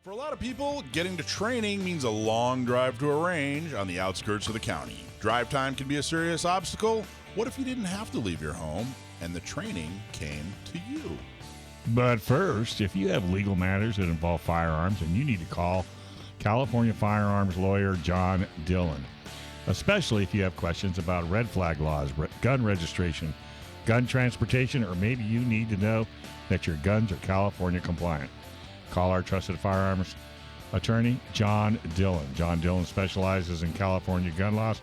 For a lot of people, getting to training means a long drive to a range on the outskirts of the county. Drive time can be a serious obstacle. What if you didn't have to leave your home and the training came to you? But first, if you have legal matters that involve firearms, then you need to call California firearms lawyer John Dillon, especially if you have questions about red flag laws, gun registration, gun transportation, or maybe you need to know that your guns are California compliant. Call our trusted firearms attorney, John Dillon. John Dillon specializes in California gun laws.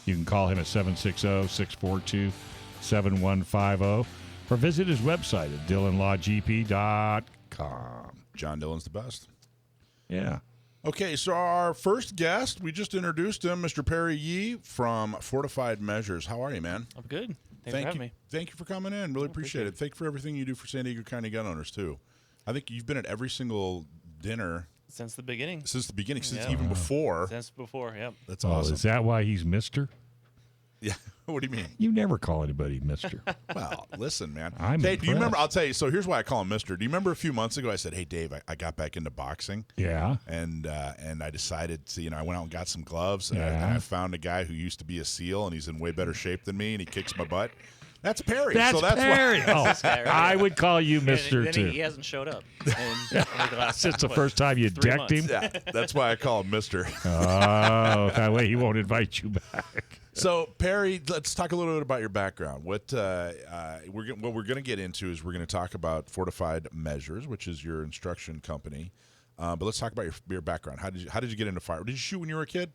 You can call him at 760-642-7150 or visit his website at dillonlawgp.com. John Dillon's the best. Yeah. Okay, so our first guest, we just introduced him, Mr. Perry Yee from Fortified Measures. How are you, man? I'm good. Thanks for having me. Thank you for coming in. Really appreciate it. Thank you for everything you do for San Diego County gun owners, too. I think you've been at every single dinner. Since the beginning. Since even before. Since before, yep. That's awesome. Is that why he's Mr.? Yeah. What do you mean? You never call anybody Mr. Well, listen, man. I'm Hey, do you remember? impressed. I'll tell you. So here's why I call him Mister. Do you remember a few months ago I said, "Hey, Dave, I got back into boxing." Yeah. And I decided to, I went out and got some gloves, and, Yeah. I found a guy who used to be a SEAL, and he's in way better shape than me, and he kicks my butt. That's Perry. That's Perry. Why. Oh, guy right I there. would call you Mr. Then too. he hasn't showed up. The last, Since the first time you 3 decked him. months. Yeah, that's why I call him Mister. Oh, that way he won't invite you back. So Perry, let's talk a little bit about your background. What we're going to get into is we're going to talk about Fortified Measures, which is your instruction company. But let's talk about your background. How did you get into fire? Did you shoot when you were a kid?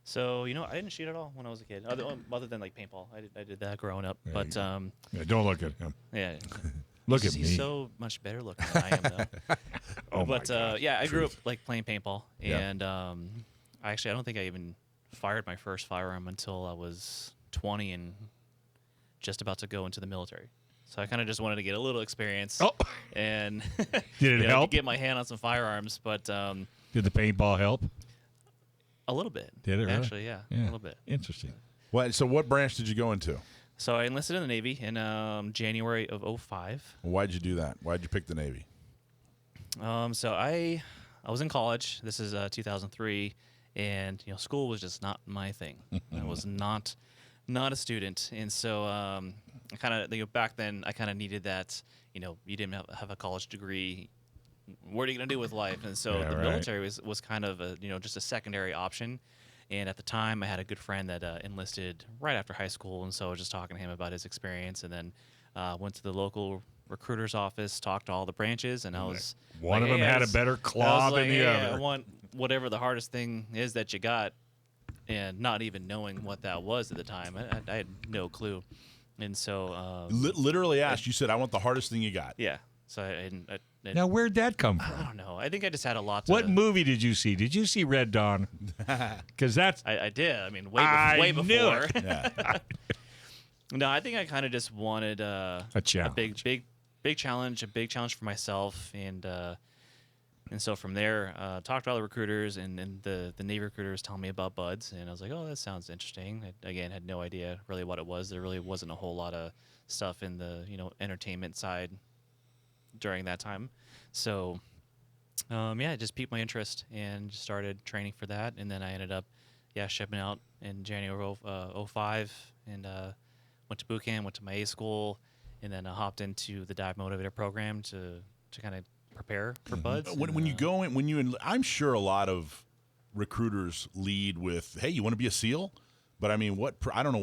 So, I didn't shoot at all when I was a kid, other than like paintball. I did that growing up. Yeah, But Yeah, don't look at him. yeah, Look at he's me. so much better looking than I am, though. Oh, my But God. yeah, I grew up like playing paintball, Yeah. and I don't think I even fired my first firearm until I was 20 and just about to go into the military. So I kind of just wanted to get a little experience. Oh. And Did it help? get my hand on some firearms, but Did the paintball help? a little bit. Did it really? Actually, yeah, a little bit. Interesting. So what branch did you go into? So I enlisted in the Navy in January of 2005. Why'd you do that? Why'd you pick the Navy? So I was in college. This is 2003, and school was just not my thing. I was not a student, and so I kind of back then I kind of needed that. You didn't have a college degree. What are you gonna do with life? And so Yeah, the right. military was kind of a just a secondary option. And at the time, I had a good friend that enlisted right after high school, and so I was just talking to him about his experience, and then went to the local recruiter's office, talked to all the branches, and I was One of like, them hey, had I a better claw than the I other. want whatever the hardest thing is that you got, and not even knowing what that was at the time. I had no clue, and so Literally asked. You said, "I want the hardest thing you got." yeah. So I Now, where'd that come I from? don't know. I think I just had a lot to. What movie did you see? Did you see Red Dawn? Because that's I did. I mean, I way knew before. it. Yeah. No, I think I kind of just wanted a challenge. big challenge, a big challenge for myself, and so from there, talked to all the recruiters, and the Navy recruiters telling me about buds, and I was like, oh, that sounds interesting. I, again, had no idea really what it was. There really wasn't a whole lot of stuff in the entertainment side during that time, so it just piqued my interest and just started training for that, and then I ended up shipping out in January of 2005, and went to boot camp, went to my A school, and then I hopped into the Dive Motivator program to kind of prepare for buds. When you go in, I'm sure a lot of recruiters lead with, "Hey, you want to be a SEAL?" But I mean, I don't know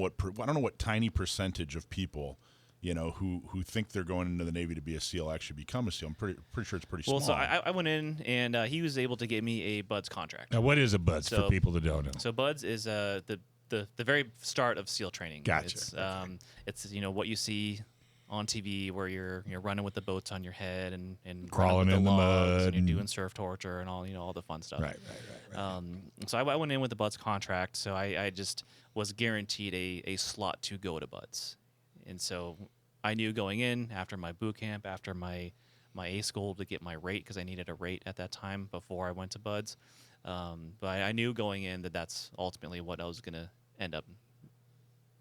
what tiny percentage of people, who think they're going into the Navy to be a SEAL actually become a SEAL. I'm pretty sure it's pretty small. Well, so I went in, and he was able to get me a buds contract. Now, what is a buds for So- people that don't know? So buds is the very start of SEAL training. Gotcha. It's what you see on TV where you're running with the boats on your head and Crawling running with in the logs, mud and you're doing surf torture and all the fun stuff. Right. So I went in with the buds contract, so I just was guaranteed a slot to go to buds, and so I knew going in after my boot camp, after my A school, to get my rate, because I needed a rate at that time before I went to buds. But I knew going in that that's ultimately what I was going to end up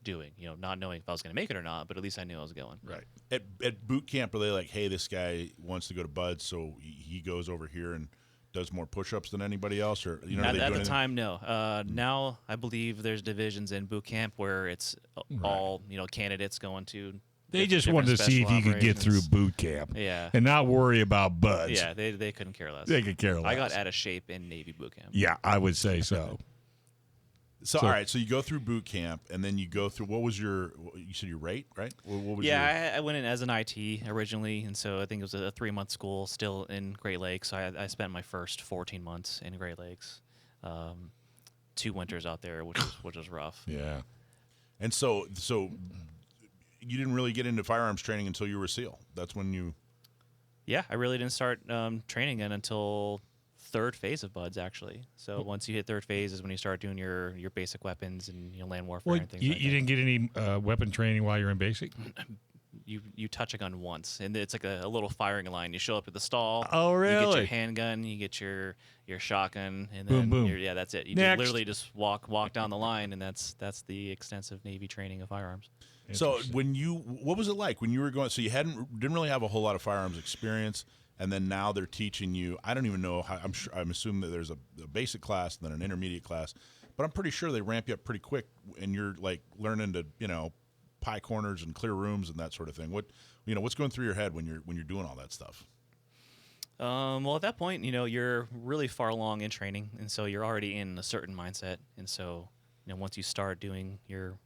doing, not knowing if I was going to make it or not, but at least I knew I was going. Right. At boot camp, are they like, "Hey, this guy wants to go to buds, so he goes over here and does more push-ups than anybody else, or you know, At the time, no. Now I believe there's divisions in boot camp where it's all candidates going to. They just wanted to see if you could get through boot camp, and not worry about buds. Yeah, they couldn't care less. They could care less. I got out of shape in Navy boot camp. Yeah, I would say so. So all right, so you go through boot camp, and then you go through. What was you said your rate, right? What was I went in as an IT originally, and so I think it was a 3-month school still in Great Lakes. So I spent my first 14 months in Great Lakes, 2 winters out there, which was rough. Yeah, and so you didn't really get into firearms training until you were a SEAL. That's when you. Yeah, I really didn't start training in until third phase of buds, actually. So once you hit third phase is when you start doing your basic weapons and land warfare and things like that. You didn't get any weapon training while you're in basic? You touch a gun once, and it's like a little firing line. You show up at the stall. Oh, really? You get your handgun, you get your shotgun, and boom, then boom. that's it. You Next. literally just walk down the line, and that's the extensive Navy training of firearms. So what was it like when you were going? So you didn't really have a whole lot of firearms experience, and then now they're teaching you. I don't even know how. I'm assuming that there's a basic class and then an intermediate class, but I'm pretty sure they ramp you up pretty quick, and you're like learning to pie corners and clear rooms and that sort of thing. What's going through your head when you're doing all that stuff? Well, at that point, you're really far along in training, and so you're already in a certain mindset, and so once you start doing your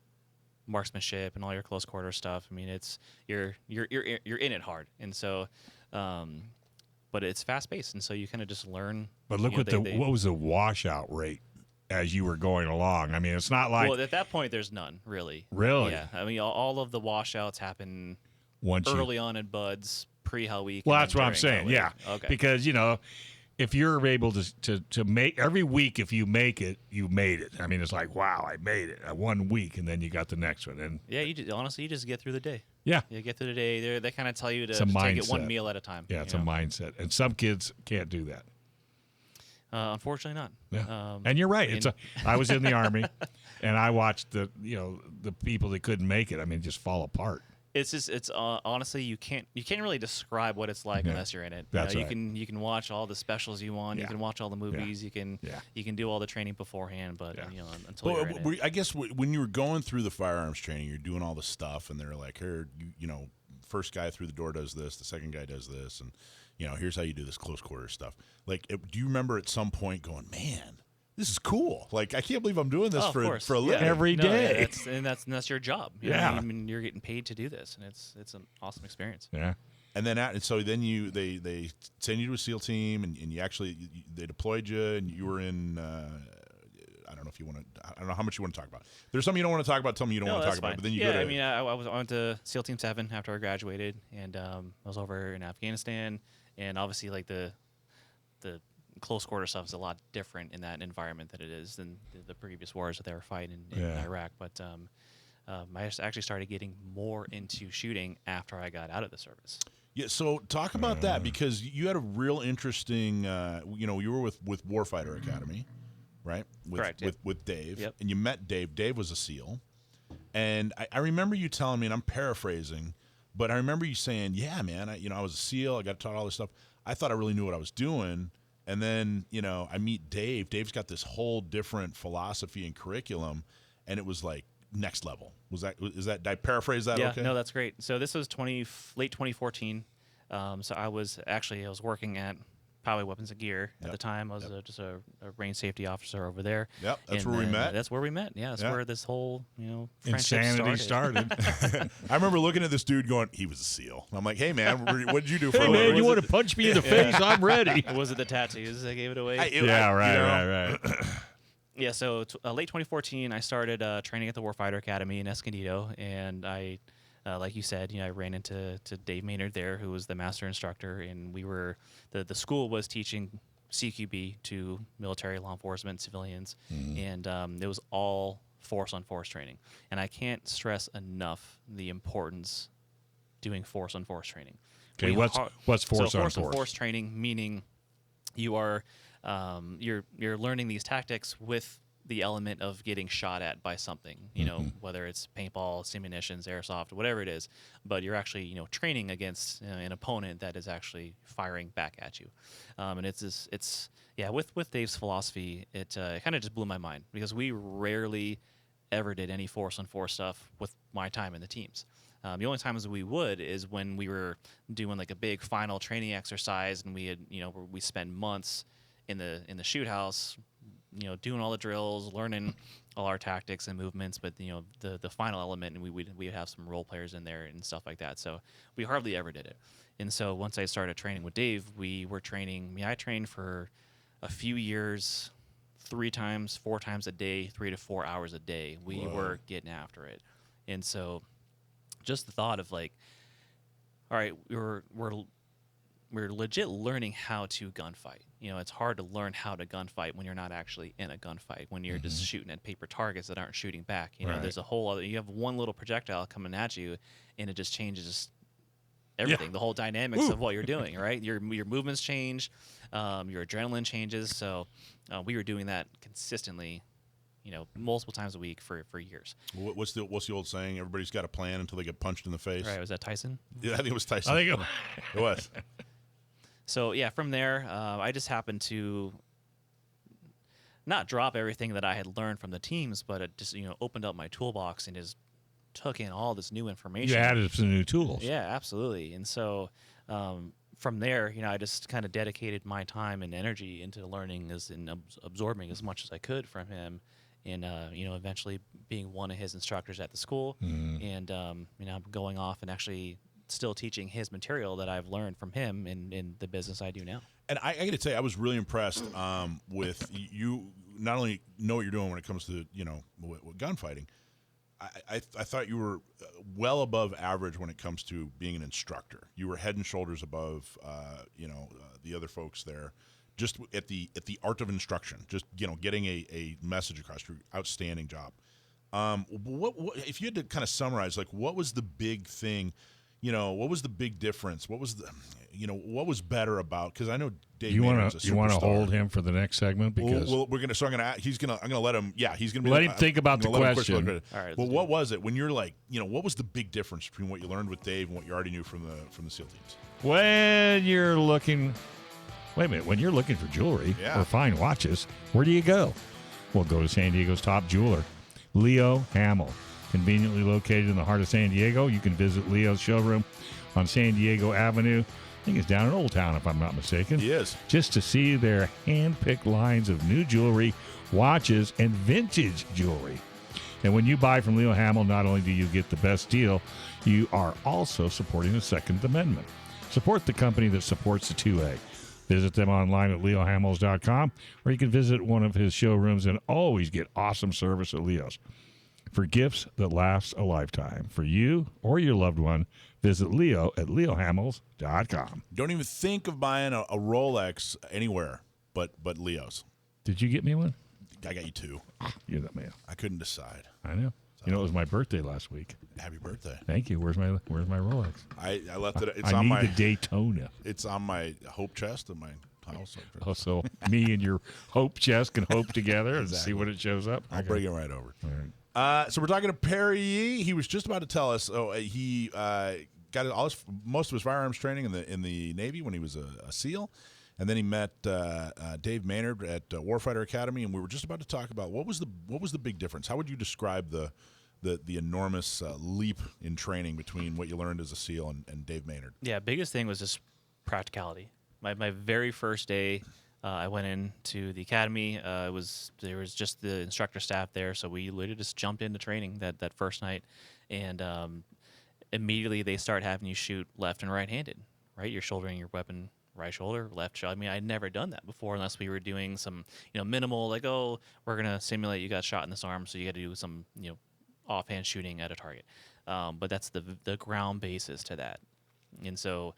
marksmanship and all your close quarter stuff, I mean, it's you're in it hard, and so, but it's fast paced, and so you kind of just learn. But look what was the washout rate as you were going along? I mean, it's not like at that point there's none really. Really? Yeah, I mean, all of the washouts happen early on in buds, pre-Hell Week. Well, that's what I'm saying. Yeah, okay. Because if you're able to make every week, if you make it, you made it. I mean, it's like, wow, I made it. 1 week, and then you got the next one. And yeah, honestly, you just get through the day. Yeah, you get through the day. They kind of tell you to take it one meal at a time. Yeah, it's a mindset, and some kids can't do that. Unfortunately, not. Yeah. And you're right. I was in the Army, and I watched the people that couldn't make it. I mean, just fall apart. It's honestly you can't really describe what it's like unless you're in it. That's right. You can watch all the specials you want. You can watch all the movies. You can do all the training beforehand. But until you're in it. I guess when you were going through the firearms training, you're doing all the stuff, and they're like, here, first guy through the door does this, the second guy does this, and here's how you do this close quarter stuff. Like, do you remember at some point going, man, this is cool. Like, I can't believe I'm doing this for a living every day. That's your job. I mean, you're getting paid to do this, and it's an awesome experience. Yeah. And then they send you to a SEAL team, and you actually they deployed you, and you were in. I don't know if you want to. I don't know how much you want to talk about. If there's something you don't want to talk about. Tell me you don't want to talk about. But then you go to. I mean, I went to SEAL Team 7 after I graduated, and I was over in Afghanistan, and obviously like the close quarter stuff is a lot different in that environment than it is than the previous wars that they were fighting in Iraq. But I actually started getting more into shooting after I got out of the service. Yeah, so talk about that, because you had a real interesting. You were with Warfighter Academy, right? Correct. With Dave, yep. And you met Dave. Dave was a SEAL, and I remember you telling me, and I'm paraphrasing, but I remember you saying, "Yeah, man, I was a SEAL. I got taught all this stuff. I thought I really knew what I was doing." And then, I meet Dave. Dave's got this whole different philosophy and curriculum, and it was like next level. Did I paraphrase that? Yeah, okay? No, that's great. So this was late 2014. So I was working at Poway Weapons and Gear at the time. I was just a range safety officer over there. Yep, that's where we met. That's where we met. Yeah, that's where this whole friendship insanity started. I remember looking at this dude going, he was a SEAL. I'm like, hey man, what did you do for Hey a man, living? you want to punch me in the face? I'm ready. Was it the tattoos that gave it away? Right. Yeah, so late 2014, I started training at the Warfighter Academy in Escondido, and I, like you said, I ran into Dave Maynard there, who was the master instructor, and we were the school was teaching CQB to military, law enforcement, civilians, and it was all force-on-force training. And I can't stress enough the importance doing force-on-force training. Okay, what's force-on-force? Force-on-force training meaning you are you're learning these tactics with the element of getting shot at by something, you know, whether it's paintball, munitions, airsoft, whatever it is, but you're actually, you know, training against an opponent that is actually firing back at you. And with Dave's philosophy, it kind of just blew my mind because we rarely ever did any force on force stuff with my time in the teams. The only times we would is when we were doing like a big final training exercise and we had, you know, we spent months in the shoot house, you know, doing all the drills, learning all our tactics and movements, but you know, the final element, and we'd have some role players in there and stuff like that. So we hardly ever did it. And so once I started training with Dave, we were training. I mean, I trained for a few years, 3 times, 4 times a day, 3 to 4 hours a day. We were getting after it, and so just the thought of like, all right, we're legit learning how to gunfight. You know, it's hard to learn how to gunfight when you're not actually in a gunfight, when you're just shooting at paper targets that aren't shooting back. You know, there's a whole other, you have one little projectile coming at you and it just changes everything, the whole dynamics of what you're doing, right? Your movements change, your adrenaline changes. So we were doing that consistently, you know, multiple times a week for years. What's the old saying? Everybody's got a plan until they get punched in the face. Right, was that Tyson? Yeah, I think it was Tyson. I think it was. So yeah, from there, I just happened to not drop everything that I had learned from the teams, but it just, you know, opened up my toolbox and just took in all this new information. you added some new tools. Yeah, absolutely. And so from there, you know, I just kind of dedicated my time and energy into learning and absorbing as much as I could from him, and you know, eventually being one of his instructors at the school, and you know, going off and actually still teaching his material that I've learned from him in the business I do now. And I got to tell you, I was really impressed with you. Not only know what you're doing when it comes to, you know, with gunfighting, I thought you were well above average when it comes to being an instructor. You were head and shoulders above, you know, the other folks there. Just at the art of instruction, just, you know, getting a message across. Your outstanding job. What if you had to kind of summarize, like, what was the big thing? You know, what was the big difference? What was the, you know, what was better about? Because I know Dave Maynard's a superstar. You want to hold him for the next segment because I'm gonna let him. Yeah, he's gonna let him think about the question. All right. Well, what was it when you're like, you know, what was the big difference between what you learned with Dave and what you already knew from the SEAL teams? When you're looking for jewelry or fine watches, where do you go? Well, go to San Diego's top jeweler, Leo Hamill. Conveniently located in the heart of San Diego, you can visit Leo's showroom on San Diego Avenue. I think it's down in Old Town, if I'm not mistaken. He is. Just to see their hand-picked lines of new jewelry, watches, and vintage jewelry. And when you buy from Leo Hamill, not only do you get the best deal, you are also supporting the Second Amendment. Support the company that supports the 2A. Visit them online at leohamills.com, or you can visit one of his showrooms and always get awesome service at Leo's. For gifts that last a lifetime, for you or your loved one, visit Leo at leohamills.com. Don't even think of buying a Rolex anywhere but Leo's. Did you get me one? I got you 2. You're the man. I couldn't decide. I know. You know, it was my birthday last week. Happy birthday. Thank you. Where's my Rolex? I left it. It's I on need my the Daytona. It's on my hope chest in my house. Oh, so me and your hope chest can hope together and see when it shows up. I'll bring it right over. All right. So we're talking to Perry Yee. He was just about to tell us. He got most of his firearms training in the Navy when he was a SEAL, and then he met Dave Maynard at Warfighter Academy, and we were just about to talk about what was the big difference. How would you describe the enormous leap in training between what you learned as a SEAL and Dave Maynard? Yeah, biggest thing was just practicality. My very first day, I went into the academy. There was just the instructor staff there, so we literally just jumped into training that first night, and immediately they start having you shoot left and right-handed. Right, you're shouldering your weapon right shoulder, left shoulder. I mean, I'd never done that before unless we were doing some, you know, minimal, like, oh, we're gonna simulate you got shot in this arm, so you got to do some, you know, offhand shooting at a target. But that's the ground basis to that, and so.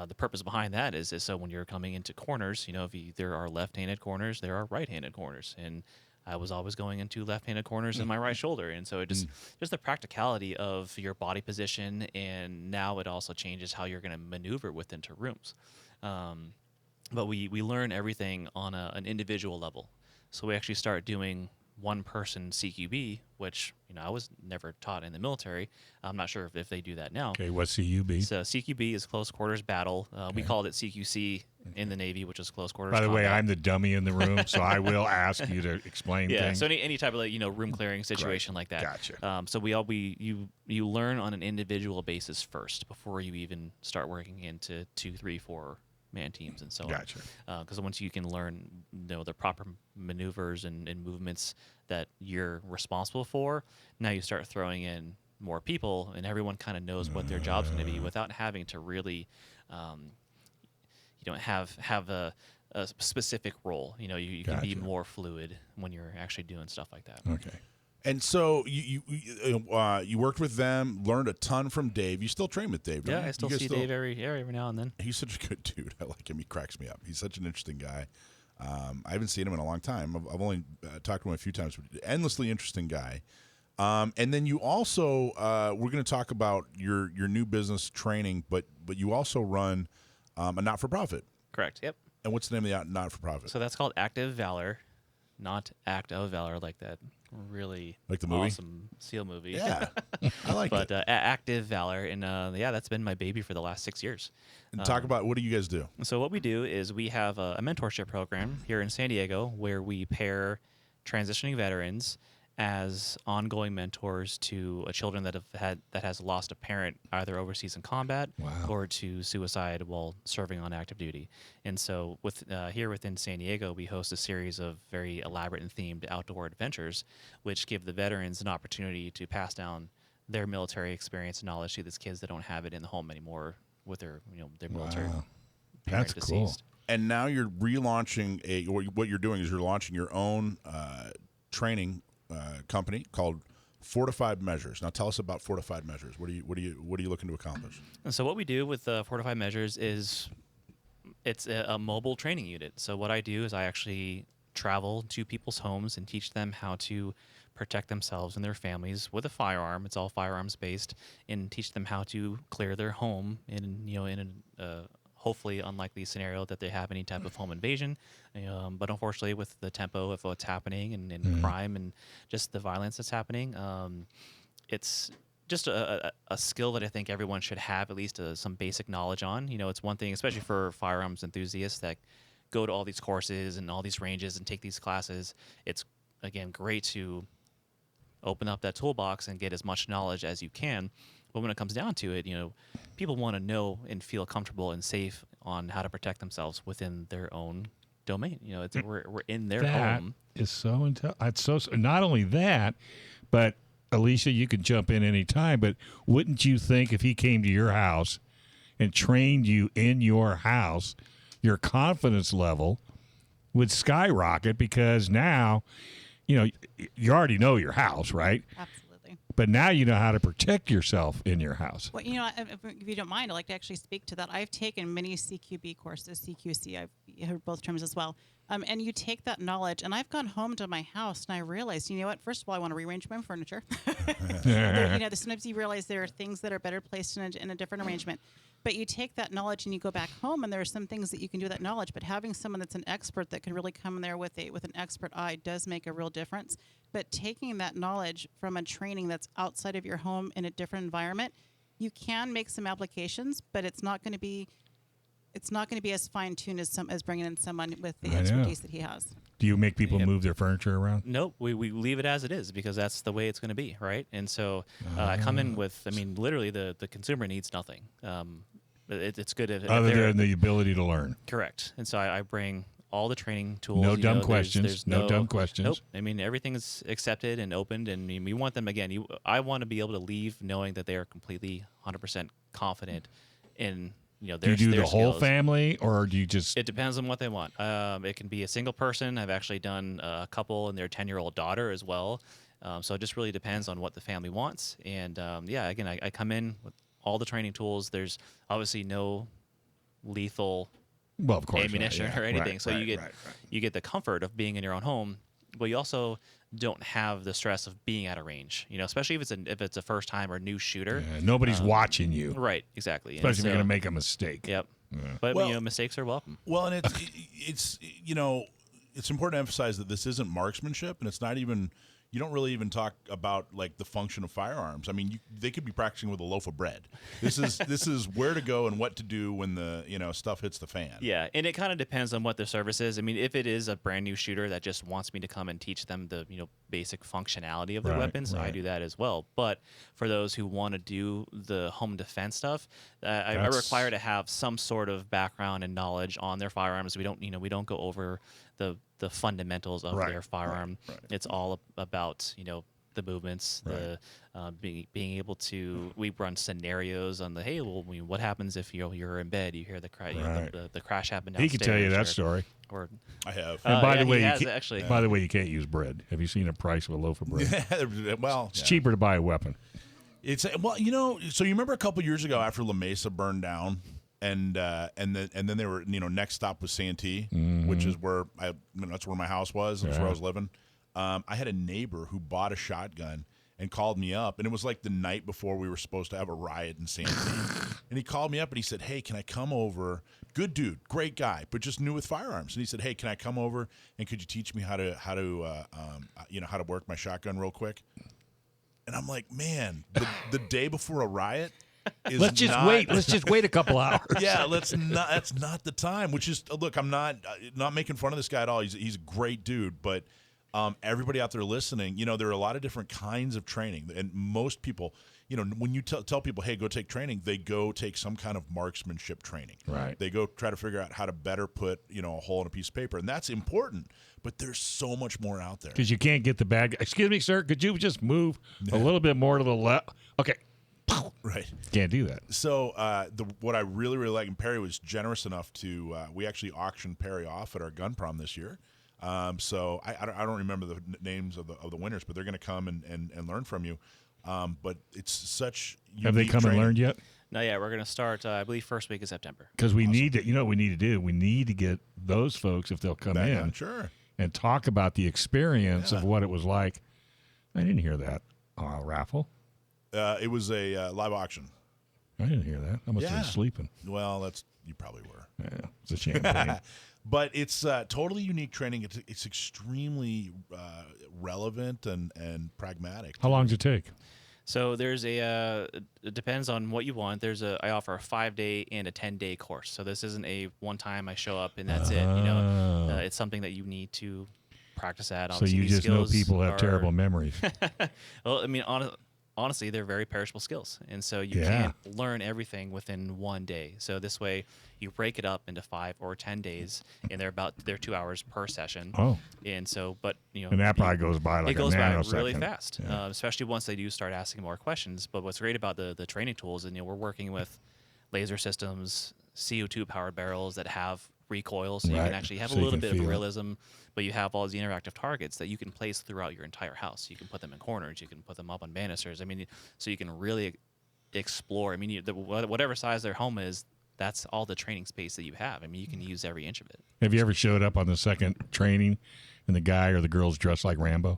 The purpose behind that is so when you're coming into corners, you know, there are left-handed corners, there are right-handed corners, and I was always going into left-handed corners in my right shoulder, and so it just the practicality of your body position, and now it also changes how you're going to maneuver within rooms. But we learn everything on an individual level, so we actually start doing one-person CQB, which I was never taught in the military. I'm not sure if they do that now. Okay, what's CUB? So CQB is close quarters battle. We called it CQC in the Navy, which is close quarters. By the way, combat. I'm the dummy in the room, so I will ask you to explain Yeah, things. so any type of room clearing situation like that. Gotcha. So you learn on an individual basis first before you even start working into 2, 3, 4 man teams and so Gotcha. on. Because once you can learn the proper maneuvers and movements that you're responsible for, now you start throwing in more people, and everyone kind of knows what their job's going to be without having to really have a specific role. You can be Gotcha. more fluid when you're actually doing stuff like that. Okay. And so you worked with them, learned a ton from Dave. You still train with Dave, don't Yeah, you? I still You guys see Dave every now and then. He's such a good dude. I like him. He cracks me up. He's such an interesting guy. I haven't seen him in a long time. I've only talked to him a few times. But endlessly interesting guy. And then you also we're going to talk about your new business training, but you also run a not-for-profit. Correct. Yep. And what's the name of the not-for-profit? So that's called Active Valor, not Act of Valor, like that really Like the movie? awesome SEAL movie. Yeah, I like But it. Active Valor, and that's been my baby for the last 6 years. And talk about, what do you guys do? So what we do is we have a mentorship program here in San Diego where we pair transitioning veterans as ongoing mentors to children that has lost a parent either overseas in combat Wow. or to suicide while serving on active duty. And so here within San Diego, we host a series of very elaborate and themed outdoor adventures, which give the veterans an opportunity to pass down their military experience and knowledge to these kids that don't have it in the home anymore with their military Wow. parent That's cool. deceased. And now you're relaunching what you're doing is you're launching your own training company called Fortified Measures. Now tell us about Fortified Measures. What are you looking to accomplish? And so what we do with Fortified Measures is it's a mobile training unit. So what I do is I actually travel to people's homes and teach them how to protect themselves and their families with a firearm. It's all firearms based, and teach them how to clear their home in a hopefully unlikely scenario that they have any type of home invasion. But unfortunately, with the tempo of what's happening and crime and just the violence that's happening, it's just a skill that I think everyone should have at least some basic knowledge on. It's one thing, especially for firearms enthusiasts that go to all these courses and all these ranges and take these classes. It's, again, great to open up that toolbox and get as much knowledge as you can. But when it comes down to it, people want to know and feel comfortable and safe on how to protect themselves within their own domain. We're in their home. Is so it's so not only that, but Alicia, you can jump in any time. But wouldn't you think if he came to your house and trained you in your house, your confidence level would skyrocket because now, you already know your house, right? Absolutely. But now you know how to protect yourself in your house. Well, if you don't mind, I'd like to actually speak to that. I've taken many CQB courses, CQC, I've heard both terms as well. And you take that knowledge, and I've gone home to my house, and I realized, you know what? First of all, I want to rearrange my furniture. Sometimes you realize there are things that are better placed in a different arrangement. But you take that knowledge and you go back home, and there are some things that you can do with that knowledge. But having someone that's an expert that can really come in there with an expert eye does make a real difference. But taking that knowledge from a training that's outside of your home in a different environment, you can make some applications, but it's not going to be as fine-tuned as bringing in someone with the expertise that he has. Do you make people move their furniture around? Nope, we leave it as it is because that's the way it's going to be, right? And so I come in with, literally the consumer needs nothing. It's good if Other they're- than the ability to learn. Correct. And so I bring all the training tools. No dumb there's questions. No dumb questions. Nope. Everything is accepted and opened, and we want them, again, I want to be able to leave knowing that they are completely 100% confident in their Do you do their the whole skills. family, or do you just... It depends on what they want. It can be a single person. I've actually done a couple and their 10-year-old daughter as well. So it just really depends on what the family wants. And again, I come in with all the training tools. There's obviously no lethal Well, of course, ammunition or anything. Right, So right, you get the comfort of being in your own home, but you also don't have the stress of being at a range. Especially if it's a first time or new shooter. Yeah, nobody's watching you, Right, exactly. especially if you're going to make a mistake. Yep. Yeah. But Well- mistakes are welcome. Well, and it's it's important to emphasize that this isn't marksmanship, and it's not even. You don't really even talk about like the function of firearms. I mean, they could be practicing with a loaf of bread. This is where to go and what to do when the stuff hits the fan. Yeah, and it kind of depends on what the service is. I mean, if it is a brand new shooter that just wants me to come and teach them the basic functionality of their weapons, I do that as well. But for those who want to do the home defense stuff, I require to have some sort of background and knowledge on their firearms. We don't go over the fundamentals of their firearm. Right. It's all about the movements, the being able to. We run scenarios on the what happens if you're in bed, you hear the crash, the crash happen downstairs. He can tell you that story. Or I have. And by the way, actually. By the way, you can't use bread. Have you seen the price of a loaf of bread? Well, it's cheaper to buy a weapon. It's so you remember a couple years ago after La Mesa burned down. And then they were next stop was Santee, which is where that's where my house was. That's where I was living. I had a neighbor who bought a shotgun and called me up, and it was like the night before we were supposed to have a riot in Santee. And he called me up and he said, "Hey, can I come over?" Good dude, great guy, but just new with firearms. And he said, "Hey, can I come over and could you teach me how to work my shotgun real quick?" And I'm like, man, the day before a riot. Let's just wait a couple hours. Yeah, that's not the time. Which is, look, I'm not making fun of this guy at all. He's a great dude, but everybody out there listening, there are a lot of different kinds of training, and most people, when you tell people, hey, go take training, they go take some kind of marksmanship training. Right. They go try to figure out how to better put a hole in a piece of paper, and that's important. But there's so much more out there because you can't get the bad guy. Excuse me, sir. Could you just move a little bit more to the left? Okay. Right. Can't do that. So what I really, really like, and Perry was generous enough to, we actually auctioned Perry off at our gun prom this year. So I don't remember the names of the winners, but they're going to come and learn from you. But it's such unique Have they come training. and learned yet? No, yeah, we're going to start, I believe, first week of September. Because we need to, what we need to do? We need to get those folks, if they'll come in, sure, and talk about the experience of what it was like. I didn't hear that raffle. It was a live auction. I didn't hear that. I must have been sleeping. Well, you probably were. Yeah, it's a champagne. But it's totally unique training. It's extremely relevant and pragmatic. How long does it take? So there's it depends on what you want. I offer a 5-day and a 10-day course. So this isn't a one time I show up and that's it. It's something that you need to practice at. So Obviously, you just know people have terrible memories. Well, I mean, honestly, they're very perishable skills. And so you can't learn everything within one day. So this way you break it up into 5 or 10 days, and they're 2 hours per session. Oh. And so, but, and that probably goes by like it goes a by nanosecond. really fast, especially once they do start asking more questions. But what's great about the training tools, and we're working with laser systems, CO2 powered barrels that have recoil, so you can actually have a little bit of realism, but you have all these interactive targets that you can place throughout your entire house. You can put them in corners, you can put them up on banisters. I mean, so you can really explore. I mean, whatever size their home is, that's all the training space that you have. I mean, you can use every inch of it. Have you ever showed up on the second training and the guy or the girl's dressed like Rambo?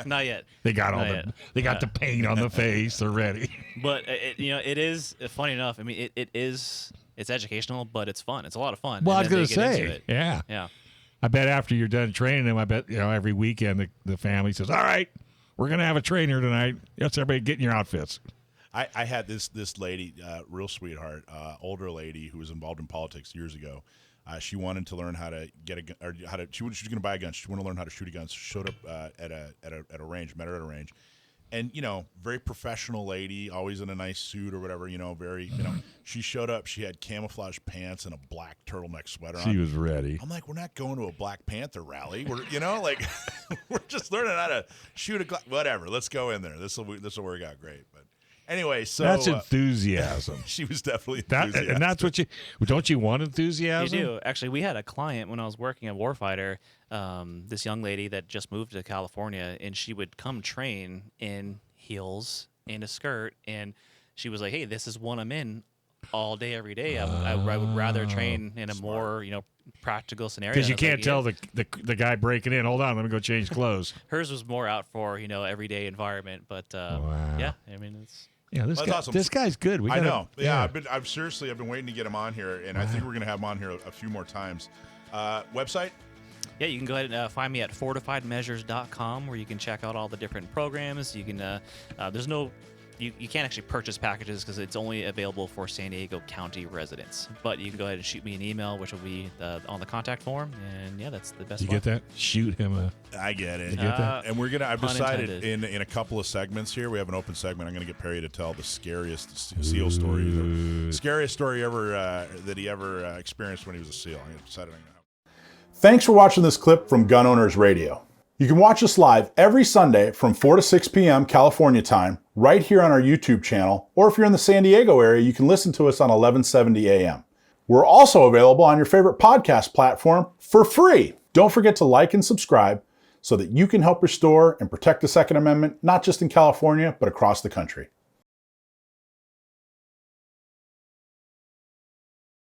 Not yet. They got they got the paint on the face. They're ready. But it is funny enough. I mean, it's educational, but it's fun. It's a lot of fun. Well, I was going to say, yeah. I bet after you're done training them, I bet every weekend the family says, "All right, we're going to have a trainer tonight. Let's everybody get in your outfits." I had this lady, real sweetheart, older lady who was involved in politics years ago. She wanted to learn how to get a gun, or she was going to buy a gun. She wanted to learn how to shoot a gun. So she showed up at a range, met her at a range. And, very professional lady, always in a nice suit or whatever, very, she showed up. She had camouflage pants and a black turtleneck sweater on. She was ready. I'm like, we're not going to a Black Panther rally. We're, we're just learning how to shoot a whatever. Let's go in there. This will work out great. But anyway, so. That's enthusiasm. She was definitely enthusiastic. And that's what don't you want enthusiasm? You do. Actually, we had a client when I was working at Warfighter, this young lady that just moved to California, and she would come train in heels and a skirt, and she was like, "Hey, this is one I'm in all day, every day. I would rather train in a more practical scenario." Because you can't tell the guy breaking in. Hold on, let me go change clothes. Hers was more out for everyday environment, but yeah, I mean it's. Yeah, that's awesome. This guy's good. I know. Yeah, I've been waiting to get him on here, and I think we're going to have him on here a few more times. Website? Yeah, you can go ahead and find me at fortifiedmeasures.com, where you can check out all the different programs. You can there's no you can't actually purchase packages because it's only available for San Diego County residents. But you can go ahead and shoot me an email, which will be on the contact form. And yeah, that's the best. You get that? Shoot him a. I get it. You get that? And I've decided Unintended. in a couple of segments here, we have an open segment. I'm going to get Perry to tell the scariest SEAL story, the scariest story ever that he ever experienced when he was a SEAL. I decided I'm going to. Thanks for watching this clip from Gun Owners Radio. You can watch us live every Sunday from 4 to 6 p.m. California time, right here on our YouTube channel, or if you're in the San Diego area, you can listen to us on 1170 a.m. We're also available on your favorite podcast platform for free. Don't forget to like and subscribe so that you can help restore and protect the Second Amendment, not just in California, but across the country.